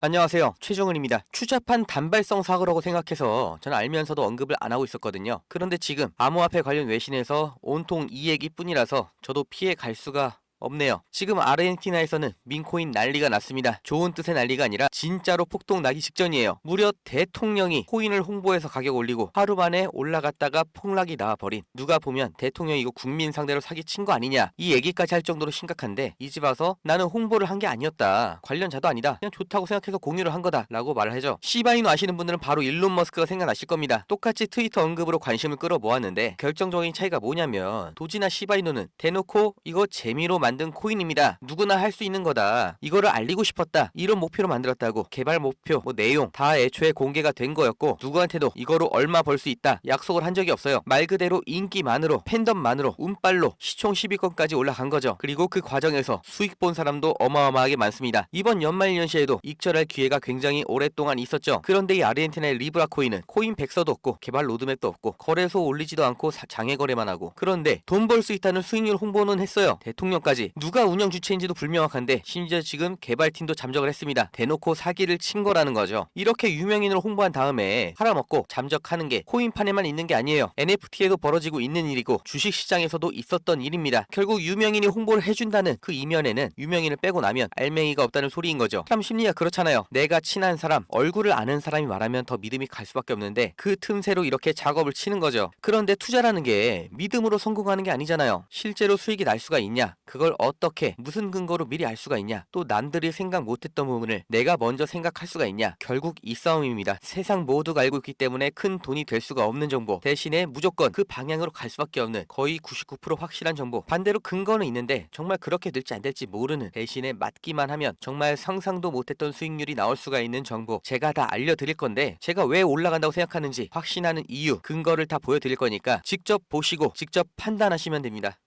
안녕하세요. 최종은입니다. 추잡한 단발성 사고라고 생각해서 저는 알면서도 언급을 안 하고 있었거든요. 그런데 지금 암호화폐 관련 외신에서 온통 이 얘기뿐이라서 저도 피해 갈 수가 없네요. 지금 아르헨티나에서는 민코인 난리가 났습니다. 좋은 뜻의 난리가 아니라 진짜로 폭동 나기 직전이에요. 무려 대통령이 코인을 홍보해서 가격 올리고 하루 만에 올라갔다가 폭락이 나와버린, 누가 보면 대통령이 이거 국민 상대로 사기친 거 아니냐 이 얘기까지 할 정도로 심각한데, 이 집 와서 나는 홍보를 한 게 아니었다, 관련자도 아니다, 그냥 좋다고 생각해서 공유를 한 거다 라고 말을 하죠. 시바이누 아시는 분들은 바로 일론 머스크가 생각나실 겁니다. 똑같이 트위터 언급으로 관심을 끌어모았는데 결정적인 차이가 뭐냐면, 도지나 시바이누는 대놓고 이거 재미로 만든 코인입니다, 누구나 할 수 있는 거다, 이거를 알리고 싶었다, 이런 목표로 만들었다고. 개발 목표, 내용 다 애초에 공개가 된 거였고, 누구한테도 이거로 얼마 벌 수 있다 약속을 한 적이 없어요. 말 그대로 인기만으로, 팬덤만으로, 운빨로 시총 10위권까지 올라간 거죠. 그리고 그 과정에서 수익 본 사람도 어마어마하게 많습니다. 이번 연말연시에도 익절할 기회가 굉장히 오랫동안 있었죠. 그런데 이 아르헨티나의 리브라 코인은 코인 백서도 없고 개발 로드맵도 없고 거래소 올리지도 않고 장외 거래만 하고, 그런데 돈 벌 수 있다는 수익률 홍보는 했어요. 대통령까지. 누가 운영 주체인지도 불명확한데 심지어 지금 개발팀도 잠적을 했습니다. 대놓고 사기를 친 거라는 거죠. 이렇게 유명인을 홍보한 다음에 팔아먹고 잠적하는 게 코인판에만 있는 게 아니에요. NFT에도 벌어지고 있는 일이고 주식시장에서도 있었던 일입니다. 결국 유명인이 홍보를 해준다는 그 이면에는 유명인을 빼고 나면 알맹이가 없다는 소리인 거죠. 사람 심리가 그렇잖아요. 내가 친한 사람, 얼굴을 아는 사람이 말하면 더 믿음이 갈 수밖에 없는데 그 틈새로 이렇게 작업을 치는 거죠. 그런데 투자라는 게 믿음으로 성공하는 게 아니잖아요. 실제로 수익이 날 수가 있냐, 그걸 어떻게 무슨 근거로 미리 알 수가 있냐, 또 남들이 생각 못했던 부분을 내가 먼저 생각할 수가 있냐, 결국 이 싸움입니다. 세상 모두가 알고 있기 때문에 큰 돈이 될 수가 없는 정보, 대신에 무조건 그 방향으로 갈 수밖에 없는 거의 99% 확실한 정보, 반대로 근거는 있는데 정말 그렇게 될지 안 될지 모르는, 대신에 맞기만 하면 정말 상상도 못했던 수익률이 나올 수가 있는 정보, 제가 다 알려드릴 건데, 제가 왜 올라간다고 생각하는지 확신하는 이유, 근거를 다 보여드릴 거니까 직접 보시고 직접 판단하시면 됩니다.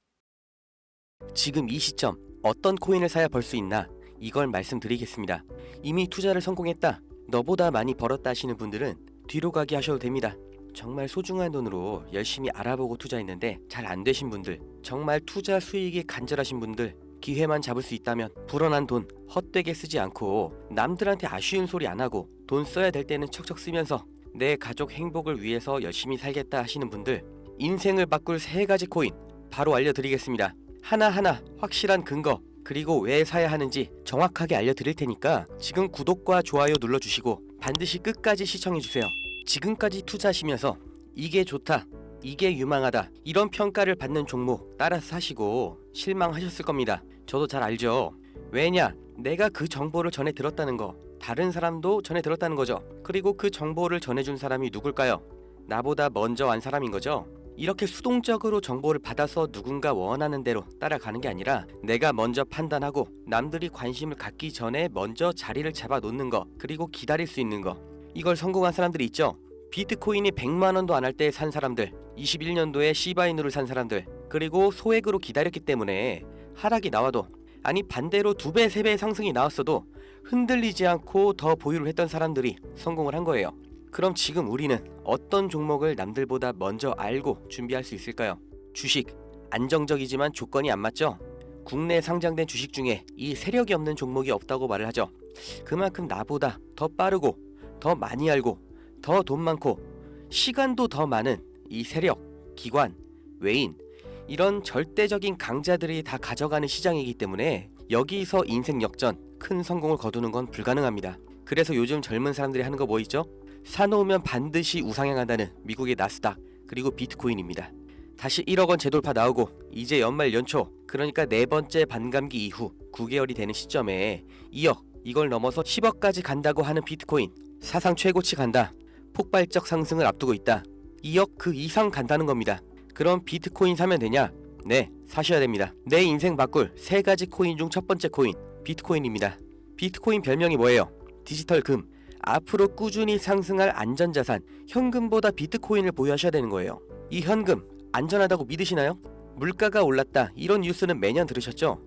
지금 이 시점 어떤 코인을 사야 벌 수 있나, 이걸 말씀드리겠습니다. 이미 투자를 성공했다, 너보다 많이 벌었다 하시는 분들은 뒤로 가기 하셔도 됩니다. 정말 소중한 돈으로 열심히 알아보고 투자했는데 잘 안 되신 분들, 정말 투자 수익이 간절하신 분들, 기회만 잡을 수 있다면 불어난 돈 헛되게 쓰지 않고 남들한테 아쉬운 소리 안 하고 돈 써야 될 때는 척척 쓰면서 내 가족 행복을 위해서 열심히 살겠다 하시는 분들, 인생을 바꿀 3가지 코인 바로 알려드리겠습니다. 하나하나 확실한 근거, 그리고 왜 사야 하는지 정확하게 알려드릴 테니까 지금 구독과 좋아요 눌러주시고 반드시 끝까지 시청해주세요. 지금까지 투자하시면서 이게 좋다, 이게 유망하다 이런 평가를 받는 종목 따라서 사시고 실망하셨을 겁니다. 저도 잘 알죠. 왜냐, 내가 그 정보를 전해 들었다는 거, 다른 사람도 전해 들었다는 거죠. 그리고 그 정보를 전해준 사람이 누굴까요? 나보다 먼저 안 사람인 거죠. 이렇게 수동적으로 정보를 받아서 누군가 원하는 대로 따라가는 게 아니라 내가 먼저 판단하고 남들이 관심을 갖기 전에 먼저 자리를 잡아 놓는 거, 그리고 기다릴 수 있는 거, 이걸 성공한 사람들이 있죠. 비트코인이 100만원도 안 할 때 산 사람들, 21년도에 시바이누를 산 사람들, 그리고 소액으로 기다렸기 때문에 하락이 나와도, 아니 반대로 2배, 3배 상승이 나왔어도 흔들리지 않고 더 보유를 했던 사람들이 성공을 한 거예요. 그럼 지금 우리는 어떤 종목을 남들보다 먼저 알고 준비할 수 있을까요? 주식, 안정적이지만 조건이 안 맞죠? 국내 상장된 주식 중에 이 세력이 없는 종목이 없다고 말을 하죠. 그만큼 나보다 더 빠르고 더 많이 알고 더 돈 많고 시간도 더 많은 이 세력, 기관, 외인, 이런 절대적인 강자들이 다 가져가는 시장이기 때문에 여기서 인생 역전, 큰 성공을 거두는 건 불가능합니다. 그래서 요즘 젊은 사람들이 하는 거 뭐 있죠? 사놓으면 반드시 우상향한다는 미국의 나스닥, 그리고 비트코인입니다. 다시 1억원 재돌파 나오고 이제 연말 연초, 그러니까 4번째 반감기 이후 9개월이 되는 시점에 2억, 이걸 넘어서 10억까지 간다고 하는 비트코인, 사상 최고치 간다, 폭발적 상승을 앞두고 있다, 2억 그 이상 간다는 겁니다. 그럼 비트코인 사면 되냐? 네, 사셔야 됩니다. 내 인생 바꿀 3가지 코인 중 첫 번째 코인, 비트코인입니다. 비트코인 별명이 뭐예요? 디지털 금. 앞으로 꾸준히 상승할 안전자산, 현금보다 비트코인을 보유하셔야 되는 거예요. 이 현금 안전하다고 믿으시나요? 물가가 올랐다, 이런 뉴스는 매년 들으셨죠?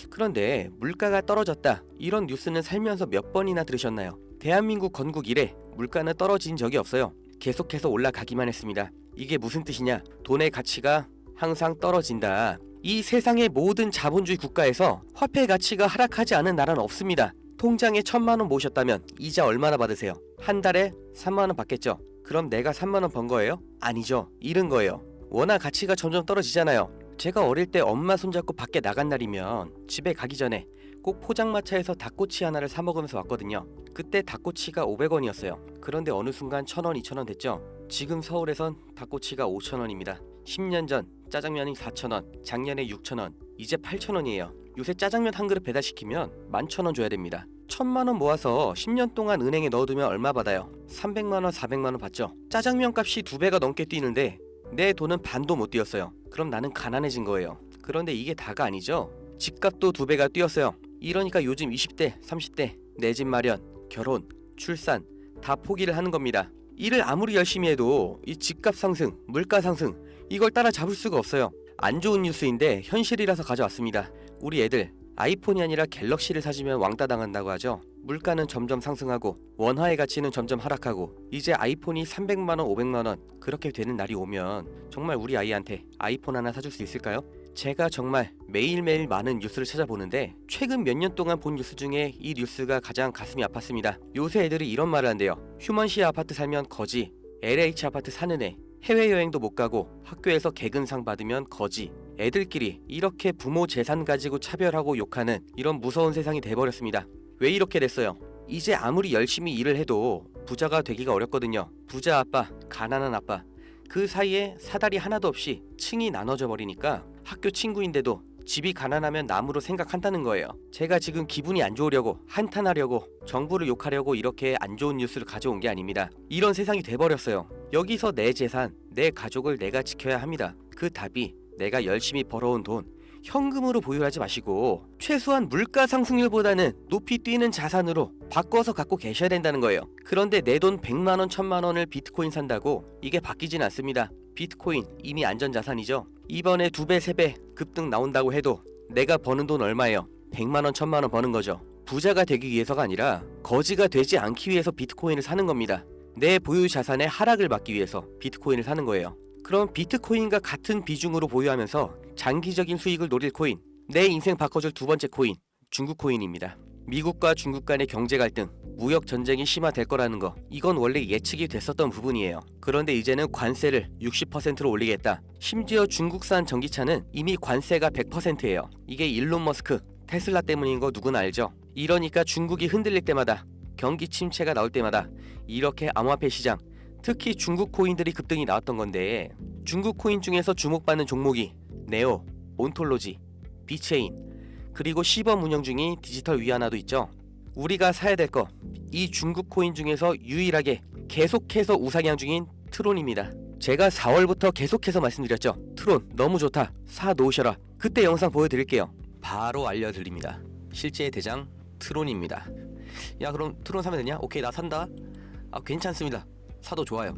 그런데 물가가 떨어졌다, 이런 뉴스는 살면서 몇 번이나 들으셨나요? 대한민국 건국 이래 물가는 떨어진 적이 없어요. 계속해서 올라가기만 했습니다. 이게 무슨 뜻이냐? 돈의 가치가 항상 떨어진다. 이 세상의 모든 자본주의 국가에서 화폐 가치가 하락하지 않은 나라는 없습니다. 통장에 1,000만 원 모으셨다면 이자 얼마나 받으세요? 한 달에 3만 원 받겠죠? 그럼 내가 3만 원 번 거예요? 아니죠. 잃은 거예요. 워낙 가치가 점점 떨어지잖아요. 제가 어릴 때 엄마 손잡고 밖에 나간 날이면 집에 가기 전에 꼭 포장마차에서 닭꼬치 하나를 사 먹으면서 왔거든요. 그때 닭꼬치가 500원이었어요. 그런데 어느 순간 1,000원, 2,000원 됐죠. 지금 서울에선 닭꼬치가 5,000원입니다. 10년 전 짜장면이 4,000원, 작년에 6,000원, 이제 8,000원이에요. 요새 짜장면 한 그릇 배달시키면 11,000원 줘야 됩니다. 1,000만 원 모아서 10년 동안 은행에 넣어두면 얼마 받아요? 300만 원, 400만 원 받죠. 짜장면 값이 2배가 넘게 뛰는데 내 돈은 반도 못 뛰었어요. 그럼 나는 가난해진 거예요. 그런데 이게 다가 아니죠. 집값도 2배가 뛰었어요. 이러니까 요즘 20대, 30대 내 집 마련, 결혼, 출산 다 포기를 하는 겁니다. 일을 아무리 열심히 해도 이 집값 상승, 물가 상승 이걸 따라잡을 수가 없어요. 안 좋은 뉴스인데 현실이라서 가져왔습니다. 우리 애들 아이폰이 아니라 갤럭시를 사주면 왕따 당한다고 하죠. 물가는 점점 상승하고 원화의 가치는 점점 하락하고 이제 아이폰이 300만 원, 500만 원 그렇게 되는 날이 오면 정말 우리 아이한테 아이폰 하나 사줄 수 있을까요? 제가 정말 매일매일 많은 뉴스를 찾아보는데 최근 몇 년 동안 본 뉴스 중에 이 뉴스가 가장 가슴이 아팠습니다. 요새 애들이 이런 말을 한대요. 휴먼시 아파트 살면 거지, LH 아파트 사는 애, 해외여행도 못 가고 학교에서 개근상 받으면 거지. 애들끼리 이렇게 부모 재산 가지고 차별하고 욕하는 이런 무서운 세상이 돼버렸습니다. 왜 이렇게 됐어요? 이제 아무리 열심히 일을 해도 부자가 되기가 어렵거든요. 부자 아빠, 가난한 아빠 그 사이에 사다리 하나도 없이 층이 나눠져 버리니까 학교 친구인데도 집이 가난하면 남으로 생각한다는 거예요. 제가 지금 기분이 안 좋으려고 한탄하려고 정부를 욕하려고 이렇게 안 좋은 뉴스를 가져온 게 아닙니다. 이런 세상이 돼버렸어요. 여기서 내 재산, 내 가족을 내가 지켜야 합니다. 그 답이 내가 열심히 벌어온 돈 현금으로 보유하지 마시고 최소한 물가 상승률보다는 높이 뛰는 자산으로 바꿔서 갖고 계셔야 된다는 거예요. 그런데 내 돈 100만 원, 1000만 원을 비트코인 산다고 이게 바뀌진 않습니다. 비트코인 이미 안전자산이죠. 이번에 2배, 3배 급등 나온다고 해도 내가 버는 돈 얼마예요? 100만 원, 1000만 원 버는 거죠. 부자가 되기 위해서가 아니라 거지가 되지 않기 위해서 비트코인을 사는 겁니다. 내 보유 자산의 하락을 막기 위해서 비트코인을 사는 거예요. 그럼 비트코인과 같은 비중으로 보유하면서 장기적인 수익을 노릴 코인, 내 인생 바꿔줄 두 번째 코인, 중국 코인입니다. 미국과 중국 간의 경제 갈등, 무역 전쟁이 심화될 거라는 거, 이건 원래 예측이 됐었던 부분이에요. 그런데 이제는 관세를 60%로 올리겠다. 심지어 중국산 전기차는 이미 관세가 100%예요. 이게 일론 머스크, 테슬라 때문인 거 누구나 알죠. 이러니까 중국이 흔들릴 때마다, 경기 침체가 나올 때마다 이렇게 암호화폐 시장, 특히 중국 코인들이 급등이 나왔던 건데, 중국 코인 중에서 주목받는 종목이 네오, 온톨로지, 비체인, 그리고 시범 운영 중인 디지털 위안화도 있죠. 우리가 사야 될 거, 이 중국 코인 중에서 유일하게 계속해서 우상향 중인 트론입니다. 제가 4월부터 계속해서 말씀드렸죠. 트론 너무 좋다, 사 놓으셔라. 그때 영상 보여드릴게요. 바로 알려드립니다. 실제의 대장 트론입니다. 야, 그럼 트론 사면 되냐? 오케이, 나 산다. 아, 괜찮습니다. 사도 좋아요.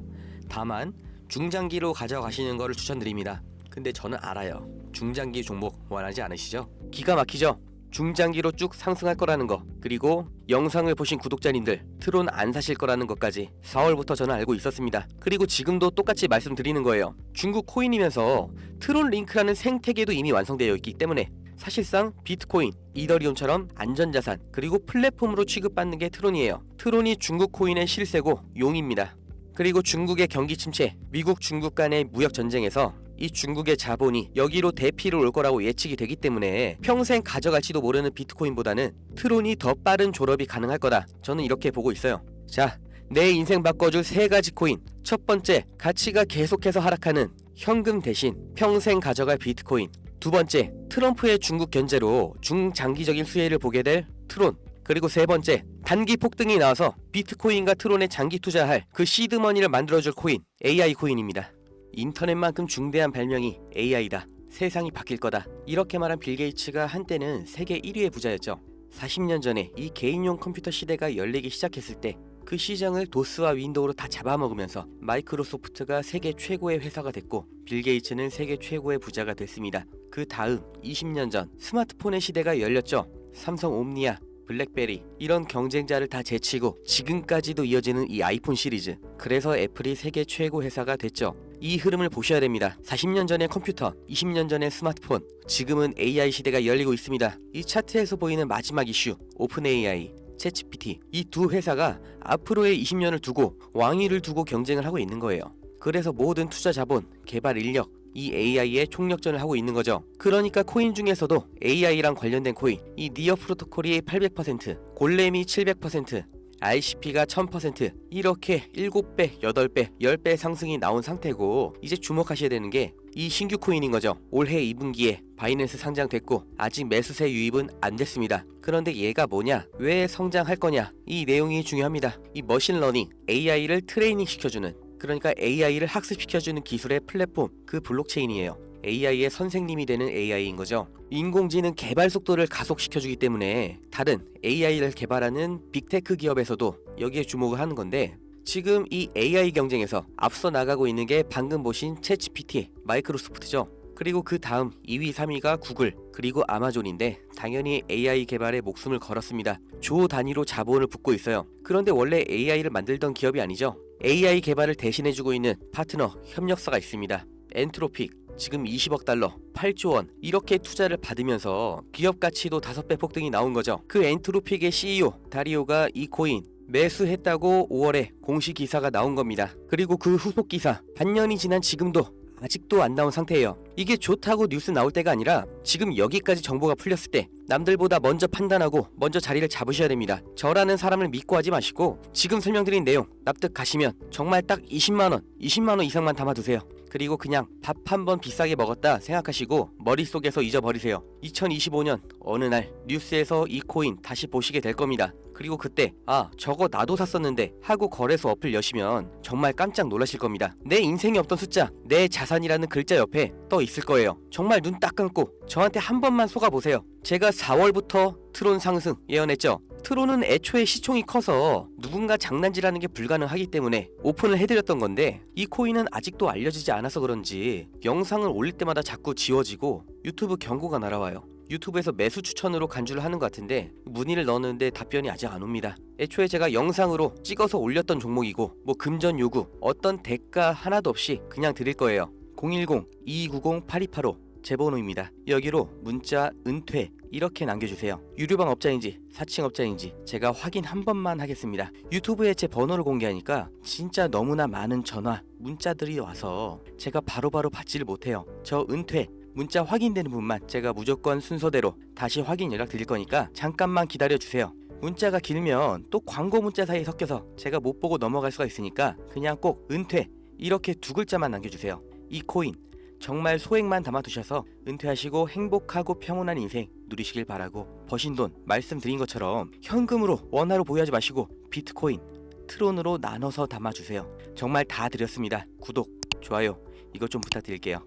다만 중장기로 가져가시는 거를 추천드립니다. 근데 저는 알아요. 중장기 종목 원하지 않으시죠? 기가 막히죠? 중장기로 쭉 상승할 거라는 거, 그리고 영상을 보신 구독자님들 트론 안 사실 거라는 것까지 4월부터 저는 알고 있었습니다. 그리고 지금도 똑같이 말씀드리는 거예요. 중국 코인이면서 트론 링크라는 생태계도 이미 완성되어 있기 때문에 사실상 비트코인, 이더리움처럼 안전자산, 그리고 플랫폼으로 취급받는 게 트론이에요. 트론이 중국 코인의 실세고 용입니다. 그리고 중국의 경기 침체, 미국 중국 간의 무역 전쟁에서 이 중국의 자본이 여기로 대피를 올 거라고 예측이 되기 때문에 평생 가져갈지도 모르는 비트코인보다는 트론이 더 빠른 졸업이 가능할 거다. 저는 이렇게 보고 있어요. 자, 내 인생 바꿔줄 3가지 코인. 첫 번째, 가치가 계속해서 하락하는 현금 대신 평생 가져갈 비트코인. 두 번째, 트럼프의 중국 견제로 중장기적인 수혜를 보게 될 트론. 그리고 세 번째, 단기 폭등이 나와서 비트코인과 트론에 장기 투자할 그 시드머니를 만들어줄 코인, AI 코인입니다. 인터넷만큼 중대한 발명이 AI다. 세상이 바뀔 거다. 이렇게 말한 빌 게이츠가 한때는 세계 1위의 부자였죠. 40년 전에 이 개인용 컴퓨터 시대가 열리기 시작했을 때 그 시장을 도스와 윈도우로 다 잡아먹으면서 마이크로소프트가 세계 최고의 회사가 됐고 빌 게이츠는 세계 최고의 부자가 됐습니다. 그 다음 20년 전 스마트폰의 시대가 열렸죠. 삼성 옴니아, 블랙베리 이런 경쟁자를 다 제치고 지금까지도 이어지는 이 아이폰 시리즈. 그래서 애플이 세계 최고 회사가 됐죠. 이 흐름을 보셔야 됩니다. 40년 전의 컴퓨터, 20년 전의 스마트폰, 지금은 AI 시대가 열리고 있습니다. 이 차트에서 보이는 마지막 이슈, 오픈 AI. 챗GPT, 이 두 회사가 앞으로의 20년을 두고 왕위를 두고 경쟁을 하고 있는 거예요. 그래서 모든 투자 자본, 개발 인력, 이 AI의 총력전을 하고 있는 거죠. 그러니까 코인 중에서도 AI랑 관련된 코인, 이 니어 프로토콜이 800%, 골렘이 700%, RCP가 1000% 이렇게 7배, 8배, 10배 상승이 나온 상태고, 이제 주목하셔야 되는 게 이 신규 코인인 거죠. 올해 2분기에 바이낸스 상장됐고 아직 매수세 유입은 안 됐습니다. 그런데 얘가 뭐냐, 왜 성장할 거냐, 이 내용이 중요합니다. 이 머신러닝, AI를 트레이닝 시켜주는, 그러니까 AI를 학습시켜주는 기술의 플랫폼, 그 블록체인이에요. AI의 선생님이 되는 AI인 거죠. 인공지능 개발 속도를 가속시켜주기 때문에 다른 AI를 개발하는 빅테크 기업에서도 여기에 주목을 하는 건데, 지금 이 AI 경쟁에서 앞서 나가고 있는 게 방금 보신 챗GPT, 마이크로소프트죠. 그리고 그 다음 2위, 3위가 구글, 그리고 아마존인데 당연히 AI 개발에 목숨을 걸었습니다. 조 단위로 자본을 붓고 있어요. 그런데 원래 AI를 만들던 기업이 아니죠. AI 개발을 대신해주고 있는 파트너, 협력사가 있습니다. 엔트로픽, 지금 20억 달러, 8조 원 이렇게 투자를 받으면서 기업 가치도 5배 폭등이 나온 거죠. 그 엔트로픽의 CEO 다리오가 이 코인 매수했다고 5월에 공식 기사가 나온 겁니다. 그리고 그 후속 기사 반년이 지난 지금도 아직도 안 나온 상태예요. 이게 좋다고 뉴스 나올 때가 아니라 지금 여기까지 정보가 풀렸을 때 남들보다 먼저 판단하고 먼저 자리를 잡으셔야 됩니다. 저라는 사람을 믿고 하지 마시고 지금 설명드린 내용 납득 가시면 정말 딱 20만원 이상만 담아두세요. 그리고 그냥 밥 한 번 비싸게 먹었다 생각하시고 머릿속에서 잊어버리세요. 2025년 어느 날 뉴스에서 이 코인 다시 보시게 될 겁니다. 그리고 그때 저거 나도 샀었는데 하고 거래소 어플 여시면 정말 깜짝 놀라실 겁니다. 내 인생에 없던 숫자, 내 자산이라는 글자 옆에 떠 있을 거예요. 정말 눈 딱 감고 저한테 한 번만 속아보세요. 제가 4월부터 트론 상승 예언했죠. 트론은 애초에 시총이 커서 누군가 장난질하는 게 불가능하기 때문에 오픈을 해드렸던 건데, 이 코인은 아직도 알려지지 않아서 그런지 영상을 올릴 때마다 자꾸 지워지고 유튜브 경고가 날아와요. 유튜브에서 매수 추천으로 간주를 하는 것 같은데 문의를 넣었는데 답변이 아직 안 옵니다. 애초에 제가 영상으로 찍어서 올렸던 종목이고 뭐 금전 요구, 어떤 대가 하나도 없이 그냥 드릴 거예요. 010-2290-8285 제 번호입니다. 여기로 문자 은퇴 이렇게 남겨주세요. 유료방 업자인지 사칭 업자인지 제가 확인 한 번만 하겠습니다. 유튜브에 제 번호를 공개하니까 진짜 너무나 많은 전화, 문자들이 와서 제가 바로바로 받지를 못해요. 저 은퇴 문자 확인되는 분만 제가 무조건 순서대로 다시 확인 연락 드릴 거니까 잠깐만 기다려주세요. 문자가 길면 또 광고 문자 사이에 섞여서 제가 못 보고 넘어갈 수가 있으니까 그냥 꼭 은퇴 이렇게 2글자만 남겨주세요. 이 코인 정말 소액만 담아두셔서 은퇴하시고 행복하고 평온한 인생 누리시길 바라고, 버신 돈 말씀드린 것처럼 현금으로 원화로 보유하지 마시고 비트코인, 트론으로 나눠서 담아주세요. 정말 다 드렸습니다. 구독, 좋아요 이것 좀 부탁드릴게요.